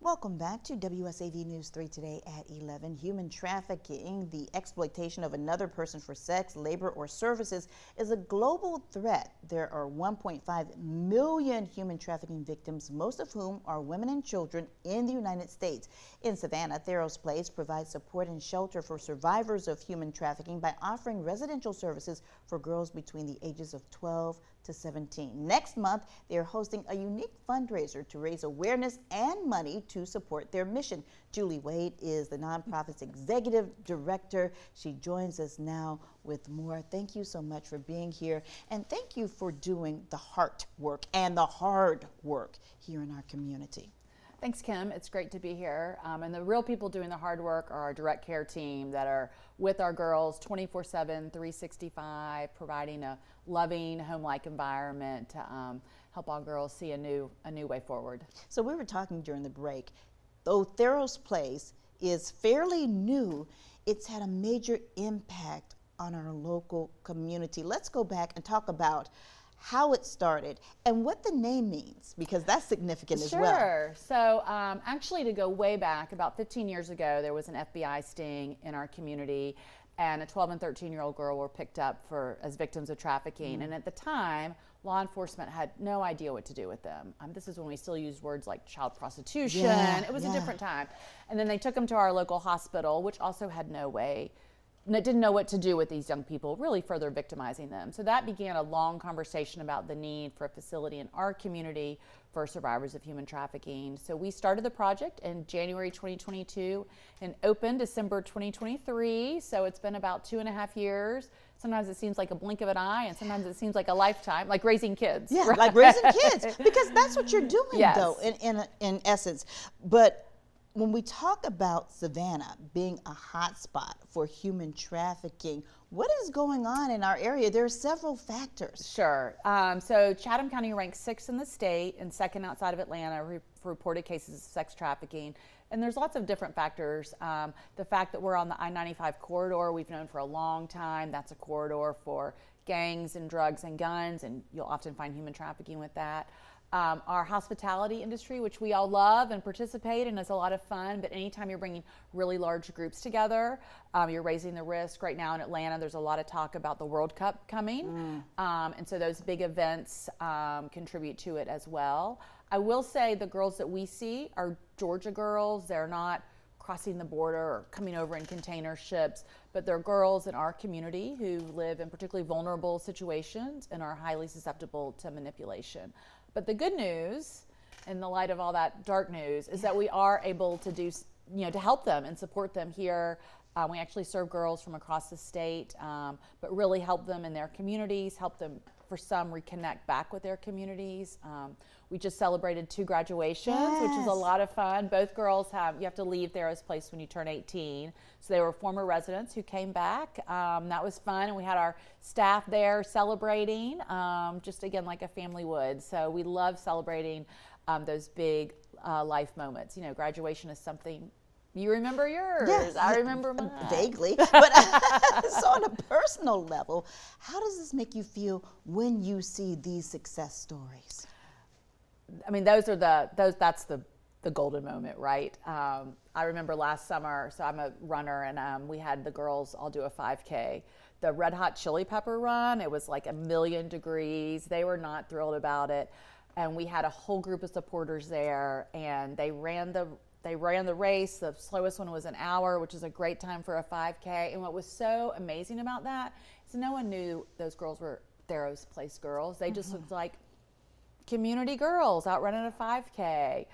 Welcome back to WSAV News 3 today at 11. Human trafficking, the exploitation of another person for sex, labor, or services, is a global threat. There are 1.5 million human trafficking victims, most of whom are women and children in the United States. In Savannah, Theros Place provides support and shelter for survivors of human trafficking by offering residential services for girls between the ages of 12 to 17. Next month, they are hosting a unique fundraiser to raise awareness and money to support their mission. Julie Wade is the nonprofit's executive director. She joins us now with more. Thank you so much for being here, and thank you for doing the heart work and the hard work here in our community. Thanks, Kim. It's great to be here. And the real people doing the hard work are our direct care team that are with our girls 24/7, 365, providing a loving, home-like environment to help our girls see a new way forward. So we were talking during the break. Though Theros Place is fairly new, it's had a major impact on our local community. Let's go back and talk about how it started and what the name means, because that's significant as well. Sure. So actually, to go way back, about 15 years ago, there was an FBI sting in our community, and a 12 and 13-year-old girl were picked up as victims of trafficking. And at the time, law enforcement had no idea what to do with them. This is when we still used words like child prostitution. It was a different time. And then they took them to our local hospital, which also had didn't know what to do with these young people, really further victimizing them. So that began a long conversation about the need for a facility in our community for survivors of human trafficking. So we started the project in January 2022 and opened December 2023. So it's been about 2.5 years. Sometimes it seems like a blink of an eye, and sometimes it seems like a lifetime, like raising kids. Yeah, right? Like raising kids, because that's what you're doing, Yes. though, in essence. But when we talk about Savannah being a hotspot for human trafficking, what is going on in our area? There are several factors. Sure. So Chatham County ranks 6th in the state and 2nd outside of Atlanta for reported cases of sex trafficking. And there's lots of different factors. The fact that we're on the I-95 corridor, we've known for a long time, that's a corridor for gangs and drugs and guns, and you'll often find human trafficking with that. Our hospitality industry, which we all love and participate in, is a lot of fun, but anytime you're bringing really large groups together, you're raising the risk. Right now in Atlanta, there's a lot of talk about the World Cup coming, and so those big events contribute to it as well. I will say the girls that we see are Georgia girls. They're not crossing the border or coming over in container ships, but they're girls in our community who live in particularly vulnerable situations and are highly susceptible to manipulation. But the good news, in the light of all that dark news, is that we are able to do, to help them and support them here. We actually serve girls from across the state, but really help them in their communities, help them, for some, reconnect back with their communities. We just celebrated 2 graduations, which is a lot of fun. Both girls you have to leave Theros Place when you turn 18. So they were former residents who came back. That was fun, and we had our staff there celebrating, just again like a family would. So we love celebrating those big life moments. Graduation is something. You remember yours. Yes, I remember mine. Vaguely. But so on a personal level, how does this make you feel when you see these success stories? I mean, that's the golden moment, right? I remember last summer, so I'm a runner, and we had the girls all do a 5K. The Red Hot Chili Pepper run, it was like 1,000,000 degrees. They were not thrilled about it. And we had a whole group of supporters there, and they ran the race. The slowest one was an hour, which is a great time for a 5K. And what was so amazing about that is no one knew those girls were Theros Place girls. They just looked like community girls out running a 5K.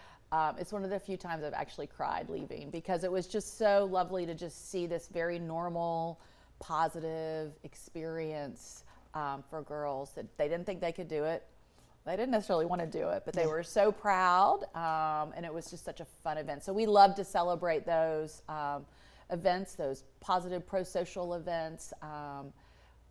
It's one of the few times I've actually cried leaving, because it was just so lovely to just see this very normal, positive experience for girls that they didn't think they could do it. They didn't necessarily want to do it, but they were so proud, and it was just such a fun event. So we love to celebrate those events, those positive pro-social events.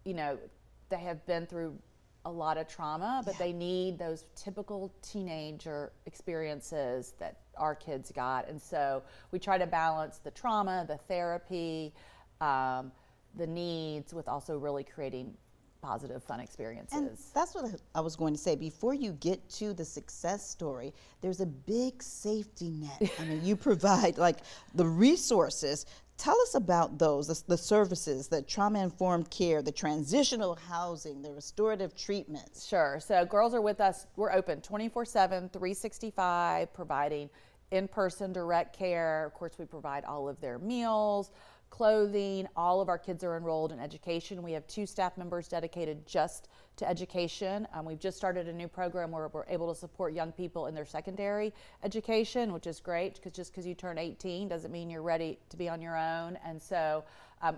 They have been through a lot of trauma, but they need those typical teenager experiences that our kids got. And so we try to balance the trauma, the therapy, the needs, with also really creating positive, fun experiences. And that's what I was going to say. Before you get to the success story, there's a big safety net. I mean, you provide like the resources. Tell us about those, the services, the trauma-informed care, the transitional housing, the restorative treatments. Sure. So girls are with us. We're open 24/7, 365, providing in-person direct care. Of course, we provide all of their meals, clothing. All of our kids are enrolled in education. We have 2 staff members dedicated just to education. We've just started a new program where we're able to support young people in their secondary education, which is great, because just because you turn 18 doesn't mean you're ready to be on your own. And so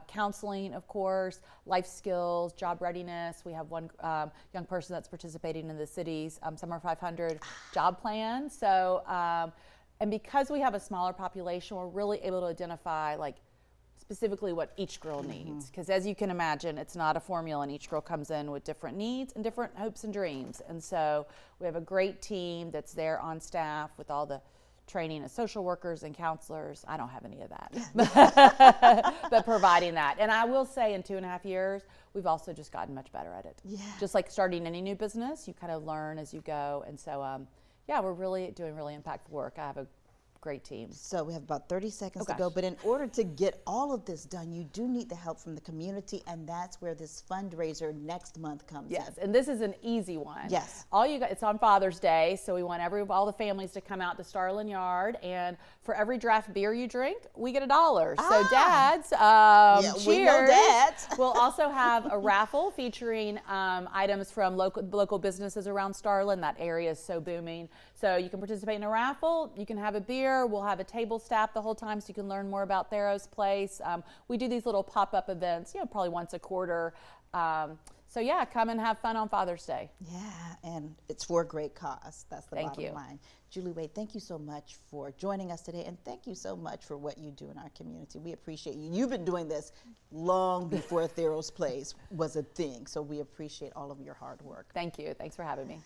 counseling, of course, life skills, job readiness. We have one young person that's participating in the city's Summer 500 job plan. So, and because we have a smaller population, we're really able to identify like specifically what each girl needs. Because as you can imagine, it's not a formula, and each girl comes in with different needs and different hopes and dreams. And so we have a great team that's there on staff with all the training of social workers and counselors. I don't have any of that, but providing that. And I will say in 2.5 years, we've also just gotten much better at it. Yeah. Just like starting any new business, you kind of learn as you go. And so, yeah, we're really doing really impactful work. I have a great team. So we have about 30 seconds to go, but in order to get all of this done, you do need the help from the community, and that's where this fundraiser next month comes in. Yes, and this is an easy one. Yes. All you got, it's on Father's Day, so we want all the families to come out to Starlin Yard, and for every draft beer you drink, we get $1. So dads, cheers. We know dads. We'll also have a raffle featuring items from local businesses around Starlin. That area is so booming. So you can participate in a raffle, you can have a beer. We'll have a table staff the whole time so you can learn more about Theros Place. We do these little pop-up events, probably once a quarter. So yeah, come and have fun on Father's Day. Yeah, and it's for a great cause. That's the Thank bottom you. line. Julie Wade, thank you so much for joining us today, and thank you so much for what you do in our community. We appreciate you. You've been doing this long before Theros Place was a thing, so we appreciate all of your hard work. Thank you. Thanks for having me.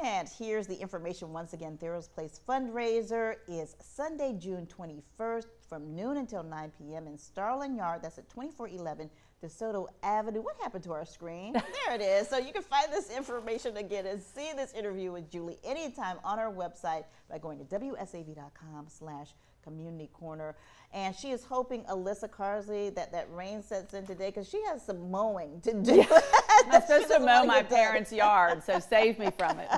And here's the information once again. Theros Place fundraiser is Sunday, June 21st from noon until 9 p.m. in Starlin Yard. That's at 2411 DeSoto Avenue. What happened to our screen? There it is. So you can find this information again and see this interview with Julie anytime on our website by going to wsav.com/community corner. And she is hoping, Alyssa Carsley, that rain sets in today because she has some mowing to do. I'm supposed to mow my parents' yard, so save me from it.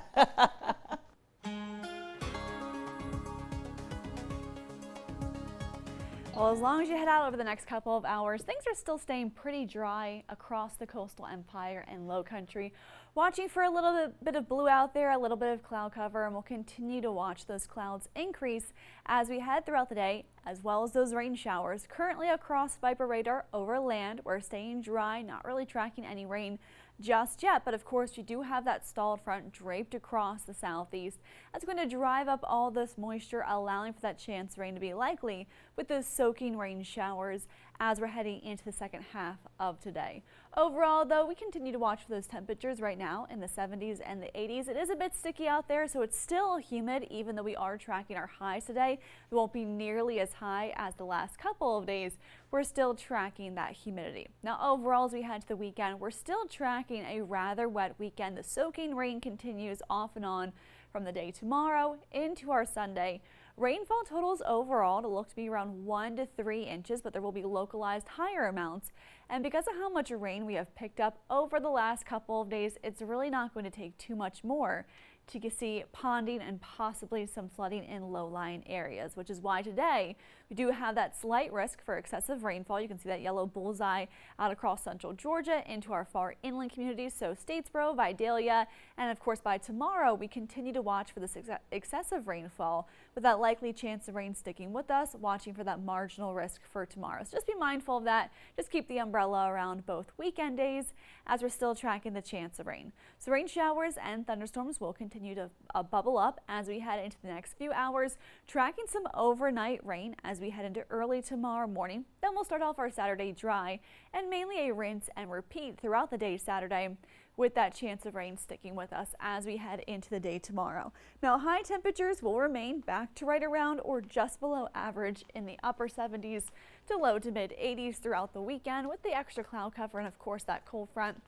Well, as long as you head out over the next couple of hours, things are still staying pretty dry across the coastal empire and low country. Watching for a little bit of blue out there, a little bit of cloud cover, and we'll continue to watch those clouds increase as we head throughout the day, as well as those rain showers. Currently across Viper radar over land, we're staying dry, not really tracking any rain just yet, but of course you do have that stalled front draped across the southeast. That's going to drive up all this moisture, allowing for that chance rain to be likely with those soaking rain showers as we're heading into the second half of today. Overall, though, we continue to watch for those temperatures right now in the 70s and the 80s. It is a bit sticky out there, so it's still humid, even though we are tracking our highs today. It won't be nearly as high as the last couple of days. We're still tracking that humidity. Now, overall, as we head to the weekend, we're still tracking a rather wet weekend. The soaking rain continues off and on from the day tomorrow into our Sunday. Rainfall totals overall to look to be around 1 to 3 inches, but there will be localized higher amounts. And because of how much rain we have picked up over the last couple of days, it's really not going to take too much more to see ponding and possibly some flooding in low-lying areas, which is why today we do have that slight risk for excessive rainfall. You can see that yellow bullseye out across central Georgia into our far inland communities, so Statesboro, Vidalia, and of course by tomorrow we continue to watch for this excessive rainfall with that likely chance of rain sticking with us, watching for that marginal risk for tomorrow. So just be mindful of that. Just keep the umbrella around both weekend days as we're still tracking the chance of rain. So rain showers and thunderstorms will continue to bubble up as we head into the next few hours, tracking some overnight rain as we head into early tomorrow morning. Then we'll start off our Saturday dry and mainly a rinse and repeat throughout the day Saturday, with that chance of rain sticking with us as we head into the day tomorrow. Now, high temperatures will remain back to right around or just below average in the upper 70s to low to mid 80s throughout the weekend with the extra cloud cover and of course that cold front.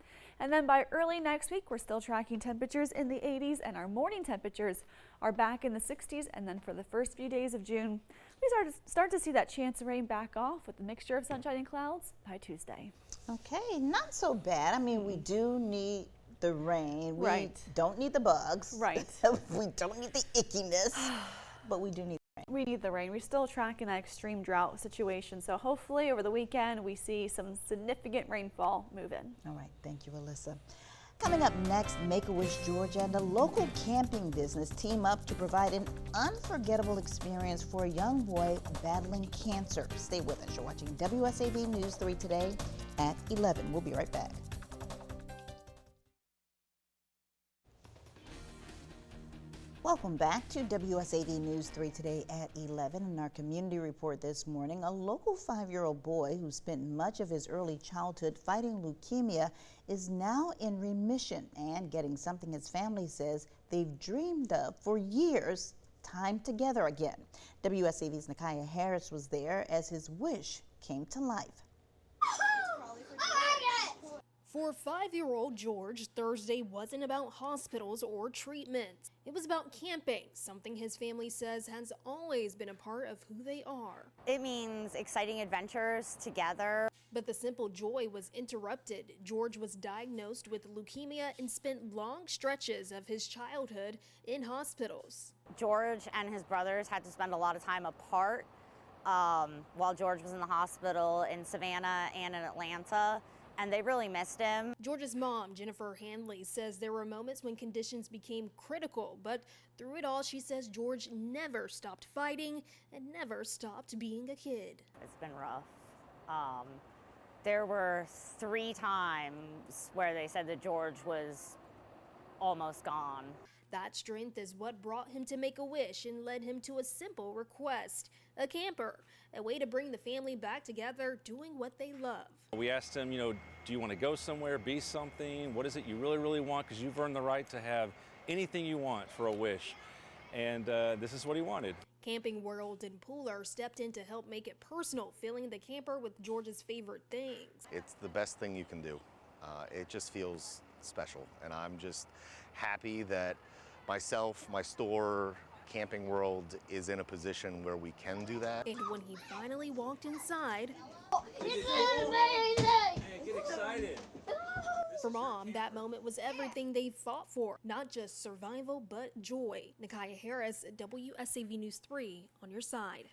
And then by early next week, we're still tracking temperatures in the 80s, and our morning temperatures are back in the 60s. And then for the first few days of June, we start to see that chance of rain back off with a mixture of sunshine and clouds by Tuesday. Okay, not so bad. I mean, we do need the rain. We Right. don't need the bugs. Right. We don't need the ickiness, but we do need the rain. We need the rain. We're still tracking that extreme drought situation. So hopefully over the weekend, we see some significant rainfall move in. All right, thank you, Alyssa. Coming up next, Make-A-Wish Georgia and a local camping business team up to provide an unforgettable experience for a young boy battling cancer. Stay with us. You're watching WSAV News 3 today at 11. We'll be right back. Welcome back to WSAV News 3 today at 11. In our community report this morning, a local 5-year-old boy who spent much of his early childhood fighting leukemia is now in remission and getting something his family says they've dreamed of for years, time together again. WSAV's Nakaya Harris was there as his wish came to life. For 5-year-old George, Thursday wasn't about hospitals or treatment. It was about camping, something his family says has always been a part of who they are. It means exciting adventures together. But the simple joy was interrupted. George was diagnosed with leukemia and spent long stretches of his childhood in hospitals. George and his brothers had to spend a lot of time apart while George was in the hospital in Savannah and in Atlanta. And they really missed him. George's mom, Jennifer Handley, says there were moments when conditions became critical, but through it all, she says George never stopped fighting and never stopped being a kid. It's been rough. There were 3 times where they said that George was almost gone. That strength is what brought him to Make-A-Wish and led him to a simple request, a camper, a way to bring the family back together doing what they love. We asked him, do you want to go somewhere, be something? What is it you really, really want? Because you've earned the right to have anything you want for a wish. And this is what he wanted. Camping World and Pooler stepped in to help make it personal, filling the camper with George's favorite things. It's the best thing you can do. It just feels special. And I'm just happy that myself, my store, Camping World is in a position where we can do that. And when he finally walked inside, It's amazing! Hey, get excited. for Mom, that moment was everything they fought for. Not just survival, but joy. Nakaya Harris, WSAV News 3, on your side.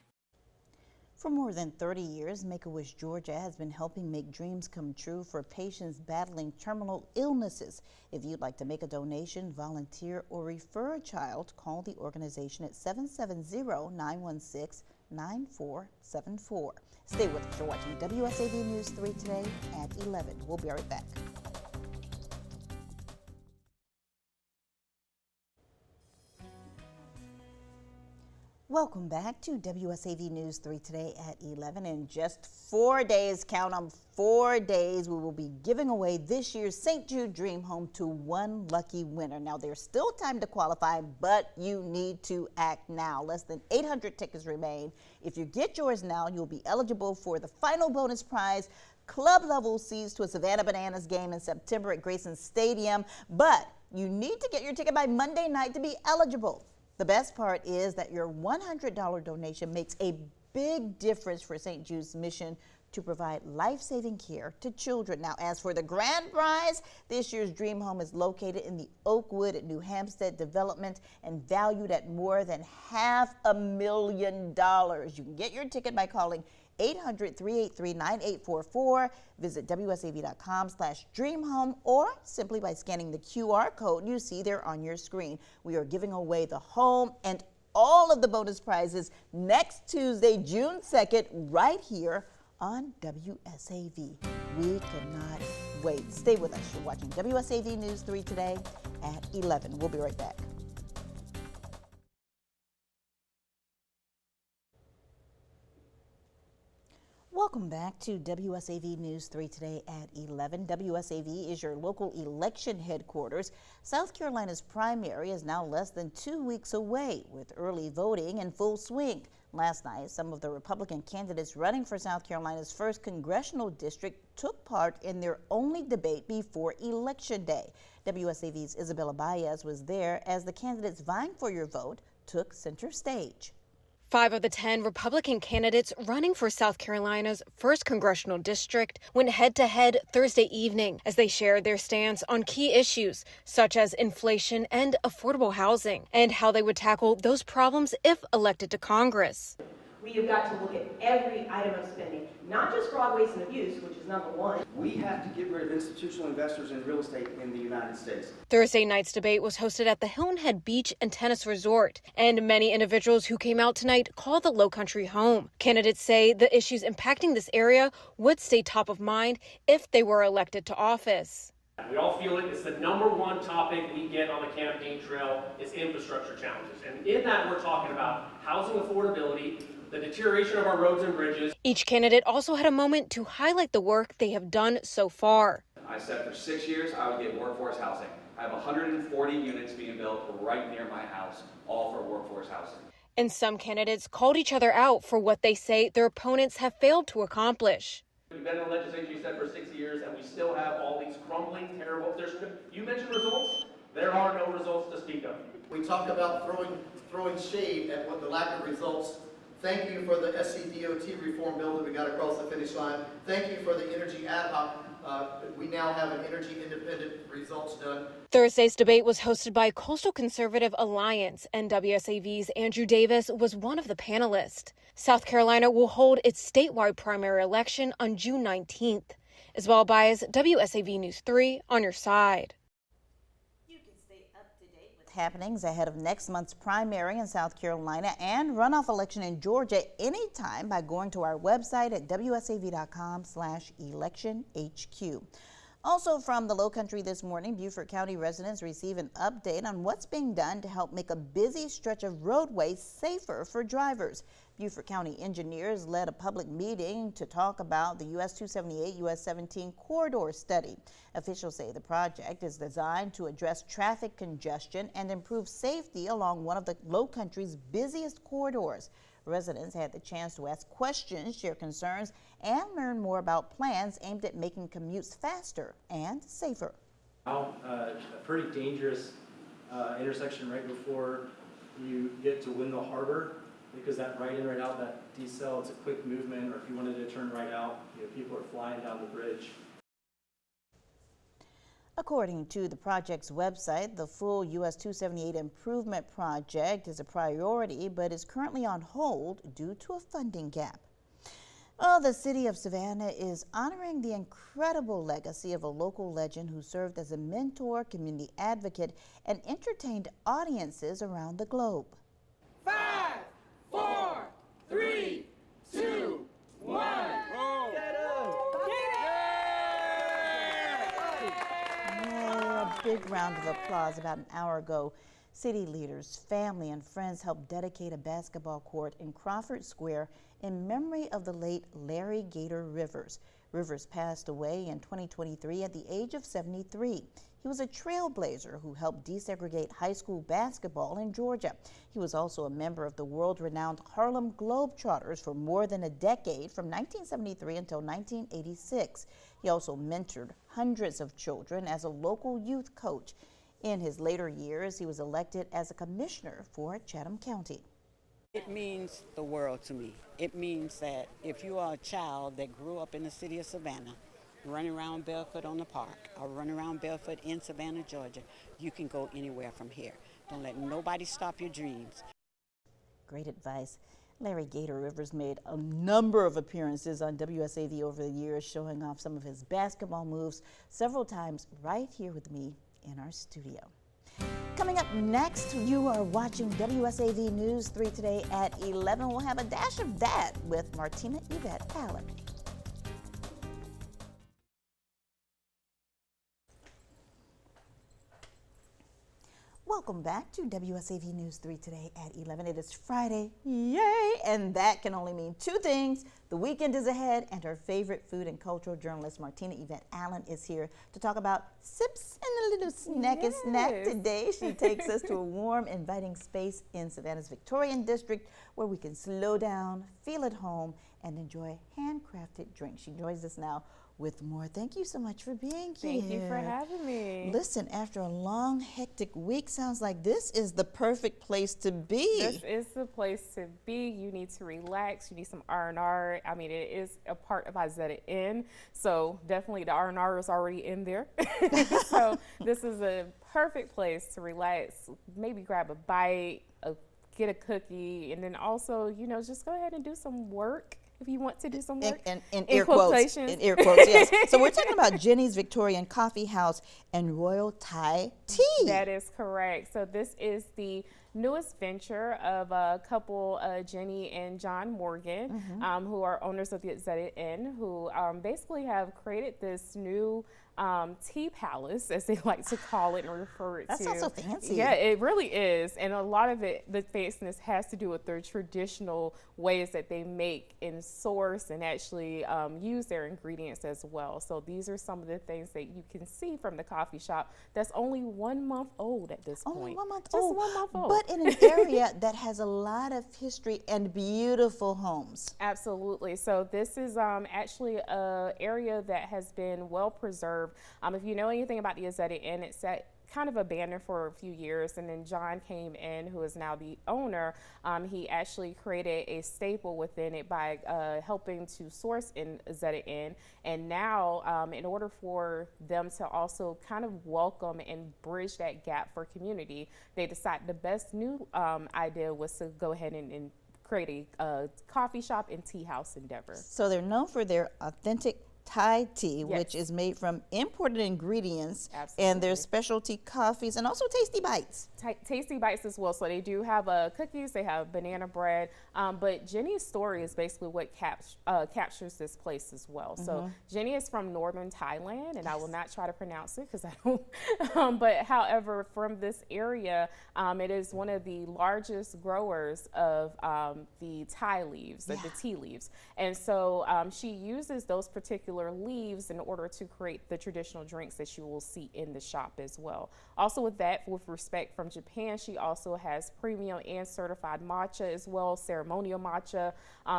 For more than 30 years, Make-A-Wish Georgia has been helping make dreams come true for patients battling terminal illnesses. If you'd like to make a donation, volunteer, or refer a child, call the organization at 770-916-9474. Stay with us. You're watching WSAV News 3 today at 11. We'll be right back. Welcome back to WSAV News 3 today at 11. In just 4 days, count them, 4 days, we will be giving away this year's St. Jude Dream Home to one lucky winner. Now, there's still time to qualify, but you need to act now. Less than 800 tickets remain. If you get yours now, you'll be eligible for the final bonus prize, club level seats to a Savannah Bananas game in September at Grayson Stadium. But you need to get your ticket by Monday night to be eligible. The best part is that your $100 donation makes a big difference for St. Jude's mission to provide life-saving care to children. Now, as for the grand prize, this year's Dream Home is located in the Oakwood at New Hampstead development and valued at more than $500,000. You can get your ticket by calling 800-383-9844. Visit WSAV.com/dreamhome or simply by scanning the QR code you see there on your screen. We are giving away the home and all of the bonus prizes next Tuesday, June 2nd, right here on WSAV. We cannot wait. Stay with us. You're watching WSAV News 3 today at 11. We'll be right back. Welcome back to WSAV News 3 today at 11. WSAV is your local election headquarters. South Carolina's primary is now less than 2 weeks away with early voting in full swing. Last night, some of the Republican candidates running for South Carolina's 1st congressional district took part in their only debate before Election Day. WSAV's Isabella Baez was there as the candidates vying for your vote took center stage. 5 of the 10 Republican candidates running for South Carolina's 1st congressional district went head-to-head Thursday evening as they shared their stance on key issues such as inflation and affordable housing and how they would tackle those problems if elected to Congress. We have got to look at every item of spending, not just fraud, waste, and abuse, which is number one. We have to get rid of institutional investors in real estate in the United States. Thursday night's debate was hosted at the Hilton Head Beach and Tennis Resort, and many individuals who came out tonight call the Lowcountry home. Candidates say the issues impacting this area would stay top of mind if they were elected to office. We all feel it. It's the #1 topic we get on the campaign trail is infrastructure challenges. And in that, we're talking about housing affordability, the deterioration of our roads and bridges. Each candidate also had a moment to highlight the work they have done so far. I said for 6 years I would get workforce housing. I have 140 units being built right near my house, all for workforce housing. And some candidates called each other out for what they say their opponents have failed to accomplish. We've been in the legislature, you said, for 6 years, and we still have all these crumbling, terrible. You mentioned results. There are no results to speak of. We talk about throwing shade at what the lack of results. Thank you for the SCDOT reform bill that we got across the finish line. Thank you for the energy ad hoc. We now have an energy independent results done. Thursday's debate was hosted by Coastal Conservative Alliance, and WSAV's Andrew Davis was one of the panelists. South Carolina will hold its statewide primary election on June 19th. Isabella Baez, WSAV News 3, on your side. Happenings ahead of next month's primary in South Carolina and runoff election in Georgia anytime by going to our website at wsav.com/electionhq. Also from the Lowcountry this morning, Beaufort County residents receive an update on what's being done to help make a busy stretch of roadway safer for drivers. Beaufort County engineers led a public meeting to talk about the US 278, US 17 corridor study. Officials say the project is designed to address traffic congestion and improve safety along one of the Lowcountry's busiest corridors. Residents had the chance to ask questions, share concerns, and learn more about plans aimed at making commutes faster and safer. A pretty dangerous intersection right before you get to Windmill Harbor, because that right in, right out, that decel, it's a quick movement, or if you wanted to turn right out, people are flying down the bridge. According to the project's website, the full US 278 improvement project is a priority, but is currently on hold due to a funding gap. Well, the city of Savannah is honoring the incredible legacy of a local legend who served as a mentor, community advocate, and entertained audiences around the globe. 5, 4, 3, 2, 1. A big round of applause. About an hour ago, city leaders, family, and friends helped dedicate a basketball court in Crawford Square in memory of the late Larry Gator Rivers. Rivers passed away in 2023 at the age of 73. He was a trailblazer who helped desegregate high school basketball in Georgia. He was also a member of the world-renowned Harlem Globetrotters for more than a decade, from 1973 until 1986. He also mentored hundreds of children as a local youth coach. In his later years, he was elected as a commissioner for Chatham County. It means the world to me. It means that if you are a child that grew up in the city of Savannah, running around barefoot on the park, or running around barefoot in Savannah, Georgia, you can go anywhere from here. Don't let nobody stop your dreams. Great advice. Larry Gator Rivers made a number of appearances on WSAV over the years, showing off some of his basketball moves several times right here with me in our studio. Coming up next, you are watching WSAV News 3 today at 11. We'll have a dash of that with Martina Yvette Allen. Welcome back to WSAV News 3 today at 11. It is Friday, yay! And that can only mean two things. The weekend is ahead, and our favorite food and cultural journalist, Martina Yvette Allen, is here to talk about sips and a little snacky snack today. She takes us to a warm, inviting space in Savannah's Victorian district where we can slow down, feel at home, and enjoy handcrafted drinks. She joins us now with more. Thank you so much for being here. Thank you for having me. Listen, after a long, hectic week, sounds like this is the perfect place to be. This is the place to be. You need to relax. You need some R&R. I mean, it is a part of Izetta Inn, so definitely the R&R is already in there. So this is a perfect place to relax. Maybe grab a bite, get a cookie, and then also, you know, just go ahead and do some work. If you want to do some work. In air quotes. In air quotes, yes. So we're talking about Jennie's Victorian Coffee House and Royal Thai Tea. That is correct. So this is the newest venture of a couple, Jennie and John Morgan, who are owners of the Izetta Inn, who basically have created this new tea palace, as they like to call it and refer it to. That sounds so fancy. Yeah, it really is. And a lot of it, the fanciness has to do with their traditional ways that they make and source and actually use their ingredients as well. So these are some of the things that you can see from the coffee shop that's only 1 month old at this point. Only 1 month Just old. 1 month old. But in an area that has a lot of history and beautiful homes. Absolutely. So this is actually an area that has been well preserved. If you know anything about the Izetta Inn, it's kind of abandoned for a few years, and then John came in, who is now the owner. He actually created a staple within it by helping to source in Izetta Inn, and now in order for them to also kind of welcome and bridge that gap for community, they decided the best new idea was to go ahead and create a coffee shop and tea house endeavor. So they're known for their authentic Thai tea, which is made from imported ingredients, and their specialty coffees and also tasty bites. Tasty bites as well. So they do have cookies, they have banana bread, but Jennie's story is basically what captures this place as well. So Jennie is from northern Thailand, and I will not try to pronounce it because I don't, but however, from this area, it is one of the largest growers of the Thai leaves, the tea leaves. And so she uses those particular leaves in order to create the traditional drinks that you will see in the shop as well. Also with that, with respect from Japan, she also has premium and certified matcha as well, ceremonial matcha.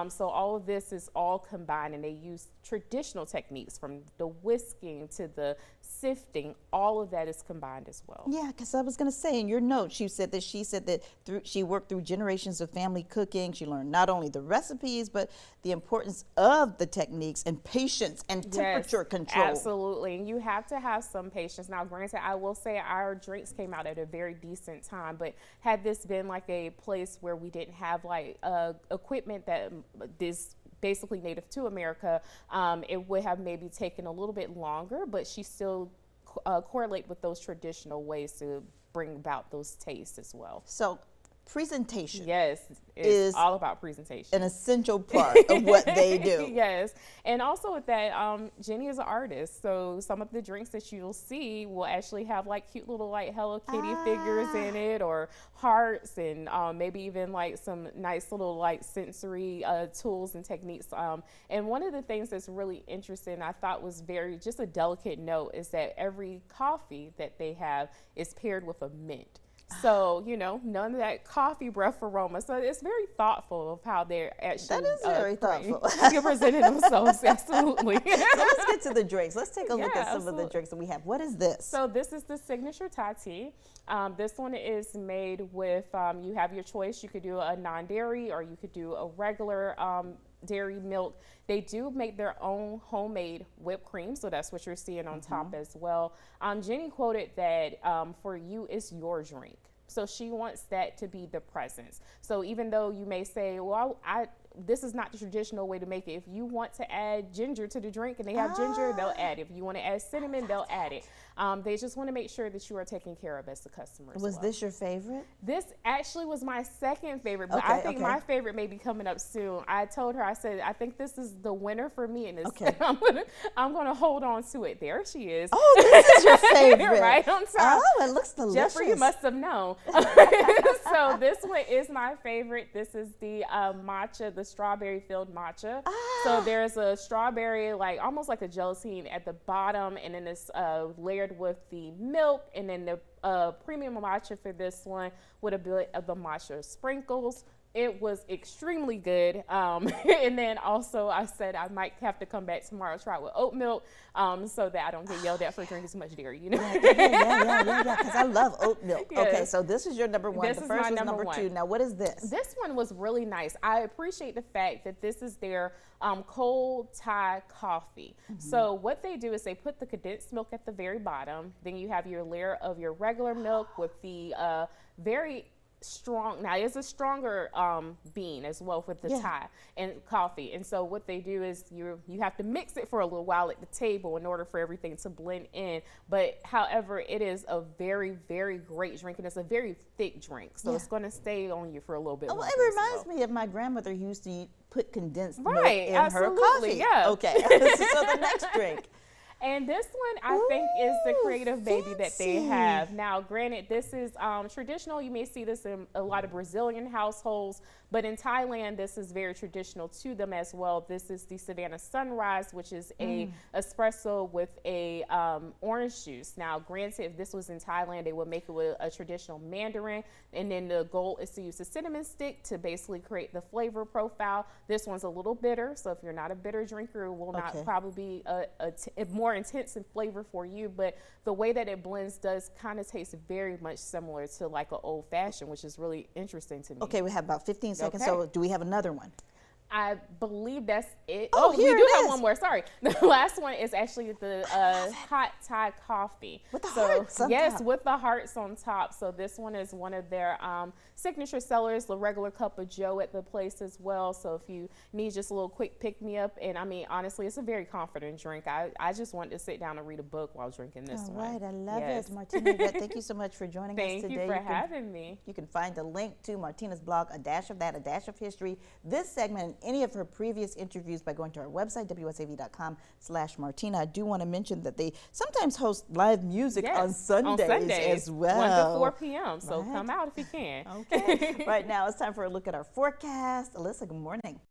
So all of this is all combined, and they use traditional techniques from the whisking to the sifting. All of that is combined as well. Yeah, because I was going to say in your notes, she said that she worked through generations of family cooking. She learned not only the recipes, but the importance of the techniques and patience and temperature control. Absolutely, and you have to have some patience. Now, granted, I will say our drinks came out at a very decent time, but had this been like a place where we didn't have like equipment that is basically native to America, it would have maybe taken a little bit longer, but she still correlate with those traditional ways to bring about those tastes as well. So presentation is all about presentation, an essential part of what they do. Yes, and also with that, Jennie is an artist, so some of the drinks that you'll see will actually have like cute little like Hello Kitty figures in it, or hearts, and maybe even like some nice little like sensory tools and techniques. And one of the things that's really interesting, I thought was just a delicate note, is that every coffee that they have is paired with a mint. So, you know, none of that coffee breath aroma. So it's very thoughtful of how they're actually. That is very thoughtful. You're presenting themselves, absolutely. So let's get to the drinks. Let's take a look at some of the drinks that we have. What is this? So this is the signature Thai tea. This one is made with, you have your choice. You could do a non-dairy, or you could do a regular dairy milk. They do make their own homemade whipped cream, so that's what you're seeing on top as well. Jennie quoted that for you, it's your drink. So she wants that to be the presence. So even though you may say, well, this is not the traditional way to make it. If you want to add ginger to the drink and they have ginger, they'll add it. If you want to add cinnamon, they'll add it. They just want to make sure that you are taken care of as the customer. Was this your favorite? This actually was my second favorite, but I think my favorite may be coming up soon. I told her, I said, I think this is the winner for me, and I'm gonna hold on to it. There she is. Oh, this is your favorite. Right on top. Oh, it looks delicious. Jeffrey, you must have known. So this one is my favorite. This is the matcha, the strawberry-filled matcha. So there's a strawberry, like almost like a gelatine at the bottom, and then it's layered with the milk, and then the premium matcha for this one with a bit of the matcha sprinkles. It was extremely good. And then also I said I might have to come back tomorrow, try it with oat milk, so that I don't get yelled at for drinking so much dairy, you know? Yeah, because I love oat milk. Yes. Okay, so this is your number one. This the is first my was number number one. two. Now, what is this? This one was really nice. I appreciate the fact that this is their cold Thai coffee. So what they do is they put the condensed milk at the very bottom. Then you have your layer of your regular milk with the very strong, now it's a stronger bean as well with the Thai and coffee. And so what they do is you have to mix it for a little while at the table in order for everything to blend in. But however, it is a very, very great drink, and it's a very thick drink. So it's going to stay on you for a little bit longer. Well, it reminds me of my grandmother who used to put condensed milk in absolutely, her coffee. Yeah. Okay, so the next drink. And this one, I think, is the creative baby that they have. Now, granted, this is traditional. You may see this in a lot of Brazilian households, but in Thailand, this is very traditional to them as well. This is the Savannah Sunrise, which is a espresso with a orange juice. Now, granted, if this was in Thailand, they would make it with a traditional Mandarin, and then the goal is to use a cinnamon stick to basically create the flavor profile. This one's a little bitter, so if you're not a bitter drinker, it will not probably be a more intense in flavor for you, but the way that it blends does kind of taste very much similar to like an old fashioned, which is really interesting to me. Okay, we have about 15 seconds, so do we have another one? I believe that's it. Oh, we do have one more. Sorry. The last one is actually the hot Thai coffee. With the hearts on top. With the hearts on top. So this one is one of their signature sellers, the regular cup of joe at the place as well. So if you need just a little quick pick-me-up, and I mean, honestly, it's a very confident drink. I just wanted to sit down and read a book while drinking this one. All right, I love it. Martina Yvette, thank you so much for joining us today. Thank you for having me. You can find a link to Martina's blog, A Dash of That, A Dash of History, this segment, and any of her previous interviews by going to our website, wsav.com/Martina. I do want to mention that they sometimes host live music on Sundays as well. 1 to 4 p.m. So come out if you can. Okay. Right now, it's time for a look at our forecast. Alyssa, good morning.